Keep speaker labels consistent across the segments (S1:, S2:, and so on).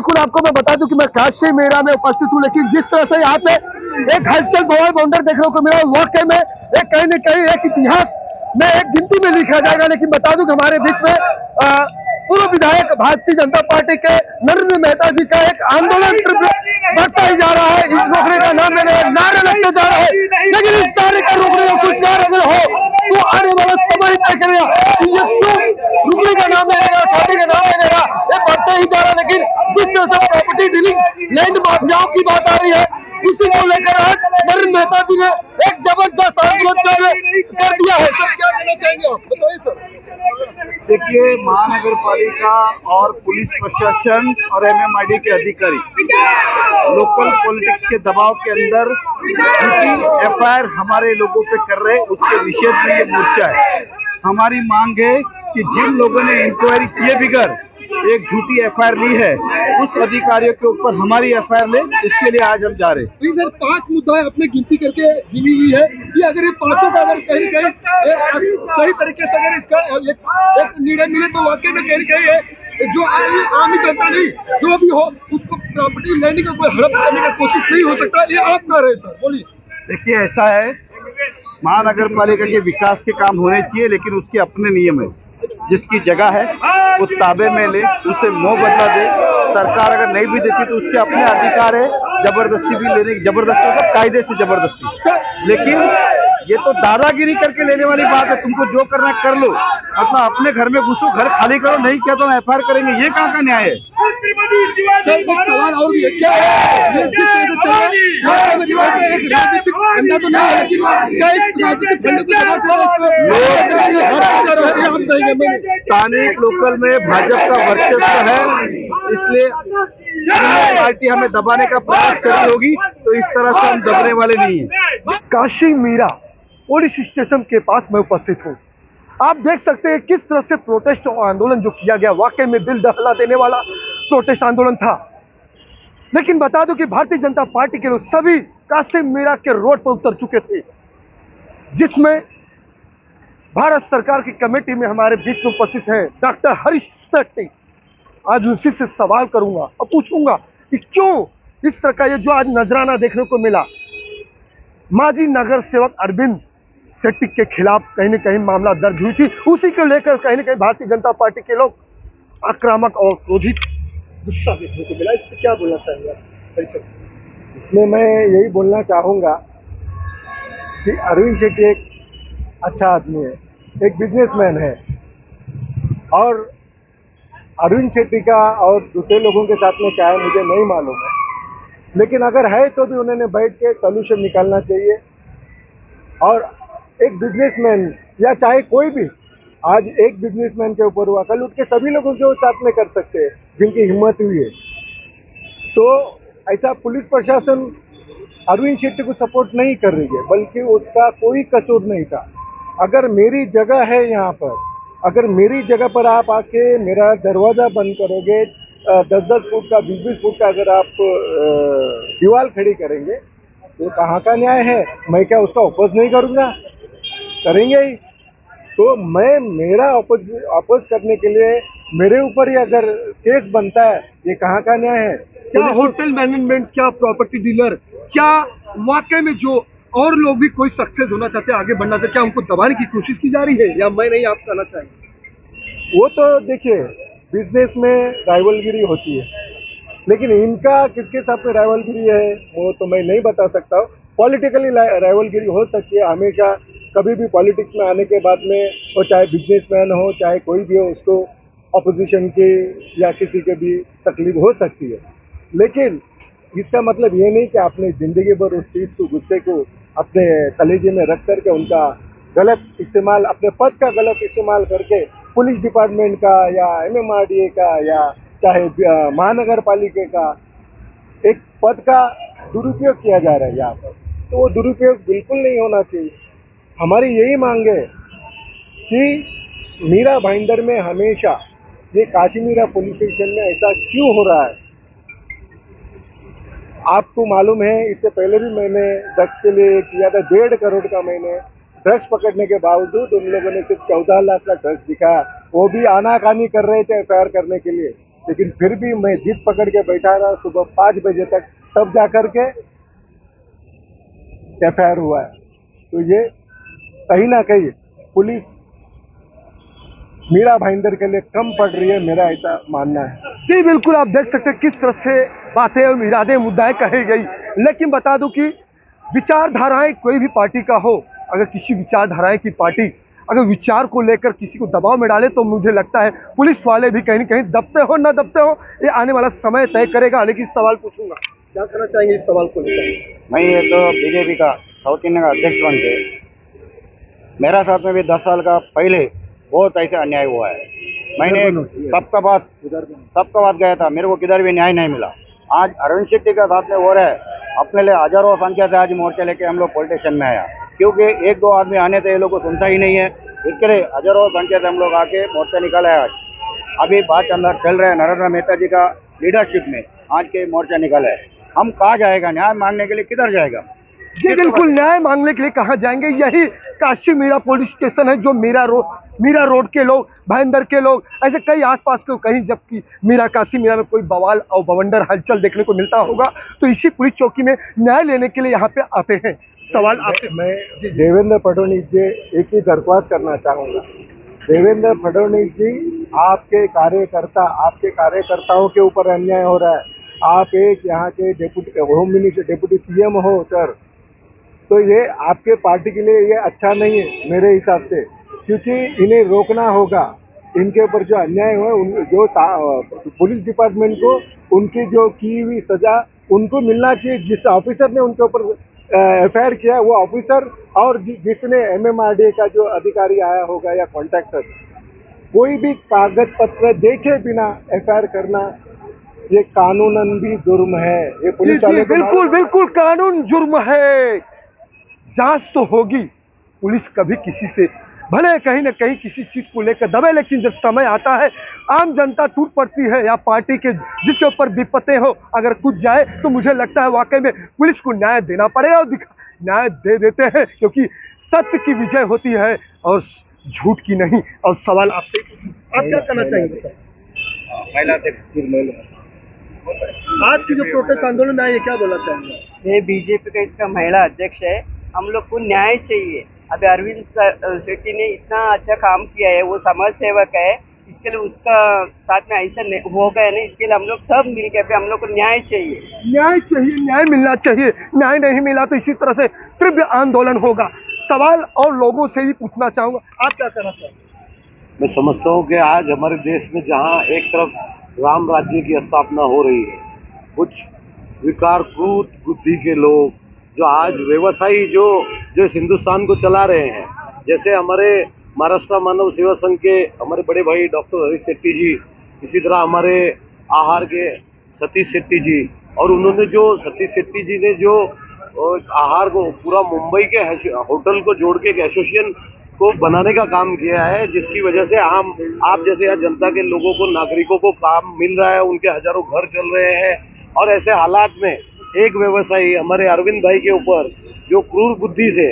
S1: बिल्कुल आपको मैं बता दूं कि मैं काशी मेरा में उपस्थित हूं, लेकिन जिस तरह से यहाँ पे एक हलचल बवाल बवंडर देखने को मिला, वाकई में एक कहीं न कहीं एक इतिहास में एक गिनती में लिखा जाएगा। लेकिन बता दूं कि हमारे बीच में पूर्व विधायक भारतीय जनता पार्टी के नरेंद्र मेहता जी का एक आंदोलन बढ़ता ही जा रहा है। इस रोकने का नाम ले रहे, नारे लगते जा रहे हैं, लेकिन इस नारे का रोकने का कोई कार्य अगर हो तो आने वाला समय तय करेगा। ये क्यों रुकने का नाम ले लेगा, उठाने का नाम ले लेगा, ये बढ़ता ही जा रहा है। लेकिन जिस तरह से प्रॉपर्टी डीलिंग लैंड माफियाओं की बात आ रही है, उसी को लेकर आज नरेंद्र मेहता जी ने एक जबरदस्त आंदोलन कर दिया है। सर क्या कहना चाहेंगे आप, बताइए सर।
S2: देखिए, महानगर पालिका और पुलिस प्रशासन और एमएमआरडी के अधिकारी लोकल पॉलिटिक्स के दबाव के अंदर झूठी एफआईआर हमारे लोगों पे कर रहे, उसके निषेध में ये मोर्चा है। हमारी मांग है कि जिन लोगों ने इंक्वायरी किए बगैर एक झूठी एफआईआर ली है, उस अधिकारियों के ऊपर हमारी एफआईआर ले, इसके लिए आज हम जा रहे हैं।
S1: जी सर, 5 मुद्दा आपने गिनती करके गिनी हुई है कि अगर ये पांचों का अगर कहीं सही तरीके से अगर इसका एक निर्णय मिले तो वाकई में कहीं जो आम जनता नहीं जो भी हो उसको प्रॉपर्टी लैंड का कोई हड़प करने की कोशिश नहीं हो सकता। ये आप कह रहे हैं सर, बोलिए।
S2: देखिए, ऐसा है, महानगर पालिका के विकास के काम होने चाहिए, लेकिन उसके अपने नियम है। जिसकी जगह है वो ताबे में ले, उसे मोह बदला दे। सरकार अगर नहीं भी देती तो उसके अपने अधिकार है जबरदस्ती भी लेने की, जबरदस्ती मतलब कायदे से जबरदस्ती। लेकिन ये तो दादागिरी करके लेने वाली बात है। तुमको जो करना है कर लो, मतलब अपने घर में घुसो, घर खाली करो, नहीं किया तो हम एफआईआर करेंगे। ये कहाँ का न्याय है?
S1: सर एक सवाल और भी है, क्या ये जिस तरह से चल रहा है एक राजनीतिक फंडा तो नहीं है, लेकिन क्या इस राजनीतिक फंडे को जमा कर
S2: स्थानिक लोकल में भाजपा का वर्चस्व है, इसलिए पार्टी हमें दबाने का प्रयास कर रही होगी, तो इस तरह से हम दबने वाले नहीं है।
S1: काशी मीरा पुलिस स्टेशन के पास मैं उपस्थित हूँ। आप देख सकते हैं किस तरह से प्रोटेस्ट और आंदोलन जो किया गया, वाकई में दिल दहला देने वाला प्रोटेस्ट आंदोलन था। लेकिन बता दूं कि भारतीय जनता पार्टी के लोग सभी काशी मीरा के रोड पर उतर चुके थे, जिसमें भारत सरकार की कमेटी में हमारे बीच में उपस्थित हैं डॉक्टर हरीश शेट्टी। आज उसी से सवाल करूंगा और पूछूंगा कि क्यों इस तरह का ये जो आज नजराना देखने को मिला, माजी नगर सेवक अरविंद शेट्टी के खिलाफ कहीं न कहीं मामला दर्ज हुई थी, उसी को लेकर कहीं न कहीं भारतीय जनता पार्टी के लोग आक्रामक और क्रोधित गुस्सा देखने को मिला। इस पर क्या बोलना चाहेंगे आप?
S3: इसमें मैं यही बोलना चाहूँगा कि अरविंद शेट्टी एक अच्छा आदमी है, एक बिजनेसमैन है, और अरविंद शेट्टी का और दूसरे लोगों के साथ में क्या है मुझे नहीं मालूम है, लेकिन अगर है तो भी उन्होंने बैठ के सॉल्यूशन निकालना चाहिए। और एक बिजनेसमैन या चाहे कोई भी, आज एक बिजनेसमैन के ऊपर हुआ, कल उठ के सभी लोगों के साथ में कर सकते हैं जिनकी हिम्मत हुई है। तो ऐसा पुलिस प्रशासन अरविंद शेट्टी को सपोर्ट नहीं कर रही है, बल्कि उसका कोई कसूर नहीं था। अगर मेरी जगह है यहाँ पर, अगर मेरी जगह पर आप आके मेरा दरवाज़ा बंद करोगे, 10-10 फुट का 20-20 फुट का अगर आप दीवार खड़ी करेंगे तो कहाँ का न्याय है? मैं क्या उसका अपोज नहीं करूँगा? करेंगे ही। तो मैं मेरा अपोज करने के लिए मेरे ऊपर ही अगर केस बनता है, ये कहाँ का न्याय है?
S1: क्या होटल मैनेजमेंट, क्या प्रॉपर्टी डीलर, क्या वाकई में जो और लोग भी कोई सक्सेस होना चाहते हैं, आगे बढ़ना चाहते, क्या उनको दबाने की कोशिश की जा रही है या मैं नहीं, आप कहना चाहेंगे?
S3: वो तो देखिए, बिजनेस में राइवलगिरी होती है, लेकिन इनका किसके साथ में राइवलगिरी है वो तो मैं नहीं बता सकता। पॉलिटिकली राइवलगिरी हो सकती है हमेशा, कभी भी पॉलिटिक्स में आने के बाद में, वो चाहे बिजनेसमैन हो चाहे कोई भी हो, उसको अपोजिशन की या किसी के भी तकलीफ हो सकती है। लेकिन इसका मतलब ये नहीं कि आपने ज़िंदगी भर उस चीज़ को, गुस्से को अपने कलेजे में रख करके उनका गलत इस्तेमाल, अपने पद का गलत इस्तेमाल करके पुलिस डिपार्टमेंट का या एमएमआरडीए का या चाहे महानगर पालिका का एक पद का दुरुपयोग किया जा रहा है यहाँ पर, तो वो दुरुपयोग बिल्कुल नहीं होना चाहिए। हमारी यही मांग है कि मीरा भाईंदर में हमेशा ये काशी मीरा पुलिस स्टेशन में ऐसा क्यों हो रहा है? आपको मालूम है, इससे पहले भी मैंने ड्रग्स के लिए किया था, 1.5 करोड़ का मैंने ड्रग्स पकड़ने के बावजूद उन लोगों ने सिर्फ 14 लाख का ड्रग्स दिखाया, वो भी आनाकानी कर रहे थे एफआईआर करने के लिए। लेकिन फिर भी मैं जिद पकड़ के बैठा रहा सुबह 5 बजे तक, तब जा कर के एफआईआर हुआ है। तो ये कहीं ना कहीं पुलिस मीरा भाईंदर के लिए कम पड़ रही है, मेरा ऐसा मानना है।
S1: जी बिल्कुल, आप देख सकते हैं किस तरह से बातें और इरादे मुद्दाएं कही गई। लेकिन बता दूं कि विचारधाराएं कोई भी पार्टी का हो, अगर किसी विचारधाराएं की पार्टी अगर विचार को लेकर किसी को दबाव में डाले तो मुझे लगता है पुलिस वाले भी कहीं ना कहीं दबते हो ना दबते हो, ये आने वाला समय तय करेगा। लेकिन सवाल पूछूंगा, क्या कहना चाहेंगे इस सवाल को लेकर?
S2: मैं ये तो बीजेपी का साउथ इंडिया का अध्यक्ष बन के मेरा साथ में भी 10 साल का पहले बहुत ऐसे अन्याय हुआ है। मैंने सबका पास गया था, मेरे को किधर भी न्याय नहीं मिला। आज अरविंद शेट्टी का साथ में हो रहा है, अपने लिए हजारों संख्या से आज मोर्चा लेके हम लोग पुलिस स्टेशन में आया, क्योंकि एक दो आदमी आने से ये लोग को सुनता ही नहीं है। इसके लिए हजारों संख्या से हम लोग आके मोर्चा निकाला है। आज अभी बात अंदर चल रहा है, नरेंद्र मेहता जी का लीडरशिप में आज के मोर्चा निकाला है। हम कहाँ जाएगा न्याय मांगने के लिए, किधर जाएगा?
S1: जी बिल्कुल, न्याय मांगने के लिए कहाँ जाएंगे? यही काशी मीरा पुलिस स्टेशन है, जो मीरा रोड के लोग, भाईंदर के लोग, ऐसे कई आसपास के कहीं, जबकि काशी मीरा में कोई बवाल और बवंडर हलचल देखने को मिलता होगा तो इसी पुलिस चौकी में न्याय लेने के लिए यहाँ पे आते हैं। सवाल आपसे
S3: मैं देवेंद्र फडणवीस जी एक ही दरख्वास्त करना चाहूँगा। देवेंद्र फडणवीस जी, आपके कार्यकर्ताओं के ऊपर अन्याय हो रहा है। आप एक यहाँ के deputy home minister, deputy CM हो सर, तो ये आपके पार्टी के लिए ये अच्छा नहीं है मेरे हिसाब से, क्योंकि इन्हें रोकना होगा। इनके ऊपर जो अन्याय हुआ, जो पुलिस डिपार्टमेंट को उनकी जो की हुई सजा उनको मिलना चाहिए। जिस ऑफिसर ने उनके ऊपर एफआईआर किया वो ऑफिसर, और जिसने एमएमआरडीए का जो अधिकारी आया होगा या कॉन्ट्रैक्टर, कोई भी कागज पत्र देखे बिना एफआईआर करना ये कानूनन भी जुर्म है। ये पुलिस वाले
S1: बिल्कुल बिल्कुल कानून जुर्म है। जांच तो होगी, पुलिस कभी किसी से भले कहीं ना कहीं किसी चीज को लेकर दबे, लेकिन जब समय आता है आम जनता टूट पड़ती है या पार्टी के जिसके ऊपर विपत्ति हो अगर कुछ जाए, तो मुझे लगता है वाकई में पुलिस को न्याय देना पड़ेगा और न्याय दे देते हैं, क्योंकि सत्य की विजय होती है और झूठ की नहीं। और सवाल आपसे, आप क्या कहना चाहेंगे? आज की जो प्रोटेस्ट आंदोलन है, ये क्या बोलना चाहेंगे?
S4: मैं बीजेपी का इसका महिला अध्यक्ष है। हम लोग को न्याय चाहिए। अभी अरविंद शेट्टी ने इतना अच्छा काम किया है, वो समाज सेवक है, इसके लिए उसका साथ में ऐसा हो गया ना, इसके लिए हम लोग सब मिलकर अभी हम लोग को न्याय चाहिए।
S1: न्याय मिलना चाहिए। न्याय नहीं मिला तो इसी तरह से तीव्र आंदोलन होगा। सवाल और लोगों से भी पूछना चाहूंगा, आप क्या कहना चाहेंगे?
S5: मैं समझता हूँ कि आज हमारे देश में जहाँ एक तरफ राम राज्य की स्थापना हो रही है, कुछ विकारकृत बुद्धि के लोग जो आज व्यवसायी जो इस हिंदुस्तान को चला रहे हैं, जैसे हमारे महाराष्ट्र मानव सेवा संघ के हमारे बड़े भाई डॉक्टर हरीश शेट्टी जी, इसी तरह हमारे आहार के सतीश शेट्टी जी, और उन्होंने जो सतीश शेट्टी जी ने जो आहार को पूरा मुंबई के होटल को जोड़ के एक एसोसिएशन को बनाने का काम किया है, जिसकी वजह से आप जैसे यहाँ जनता के लोगों को, नागरिकों को काम मिल रहा है, उनके हजारों घर चल रहे हैं। और ऐसे हालात में एक व्यवसायी हमारे अरविंद भाई के ऊपर जो क्रूर बुद्धि से,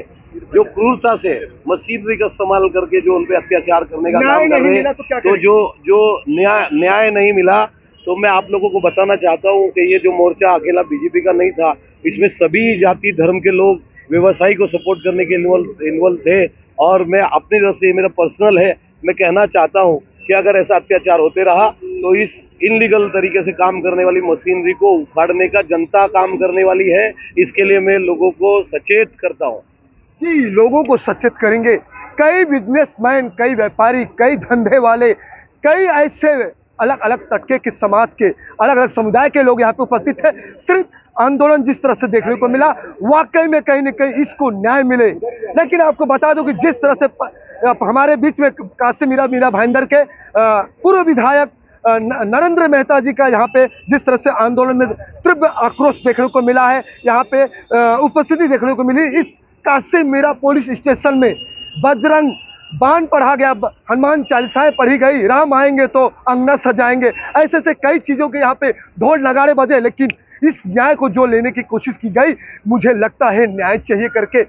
S5: जो क्रूरता से मशीनरी का इस्तेमाल करके जो उनपे अत्याचार करने का काम कर रहे हैं, तो जो न्याय नहीं मिला, तो मैं आप लोगों को बताना चाहता हूँ कि ये जो मोर्चा अकेला बीजेपी का नहीं था, इसमें सभी जाति धर्म के लोग व्यवसायी को सपोर्ट करने के इन्वॉल्व थे। और मैं अपनी तरफ से, ये मेरा पर्सनल है, मैं कहना चाहता हूँ कि अगर ऐसा अत्याचार होते रहा तो इस इनलीगल तरीके से काम करने वाली मशीनरी को उखाड़ने का जनता काम करने वाली है। इसके लिए मैं लोगों को सचेत करता हूँ।
S1: जी, लोगों को सचेत करेंगे। कई बिजनेसमैन, कई व्यापारी, कई धंधे वाले, कई ऐसे अलग अलग तबके के समाज के अलग अलग समुदाय के लोग यहाँ पे उपस्थित है। सिर्फ आंदोलन जिस तरह से देखने को मिला, वाकई में कहीं न कहीं इसको न्याय मिले। लेकिन आपको बता दूं कि जिस तरह से हमारे बीच में काशी मीरा भाईंदर के पूर्व विधायक नरेंद्र मेहता जी का यहाँ पे जिस तरह से आंदोलन में तीव्र आक्रोश देखने को मिला है, यहाँ पे उपस्थिति देखने को मिली। इस काशी मीरा पुलिस स्टेशन में बजरंग बाण पढ़ा गया, हनुमान चालीसाएं पढ़ी गई, राम आएंगे तो अंगना सजाएंगे, ऐसे कई चीजों के यहाँ पे ढोल नगाड़े बजे। लेकिन इस न्याय को जो लेने की कोशिश की गई, मुझे लगता है न्याय चाहिए करके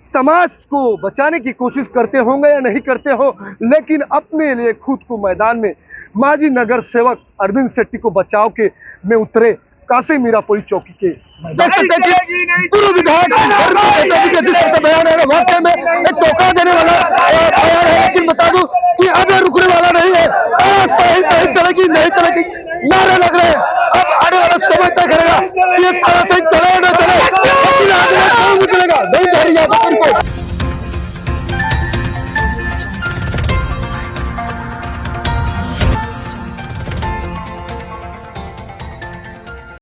S1: समाज को बचाने की कोशिश करते होंगे या नहीं करते हो, लेकिन अपने लिए खुद को मैदान में माजी नगर सेवक अरविंद शेट्टी को बचाव के में उतरे काशी मीरापुरी चौकी के। देख सकते हैं कि पूर्व विधायक अरविंद शेट्टी के जिस तरह से बयान है, वाकई में एक चौंका देने वाला बयान है। लेकिन बता दूं कि अब ये रुकने वाला नहीं है, सही नहीं चलेगी, नहीं चलेगी, नारे लग रहे हैं। अब आने वाला समय तय करेगा कि इस तरह से चले ना चले, लेकिन आगे नहीं निकलेगा। नहीं, यादव की रिपोर्ट।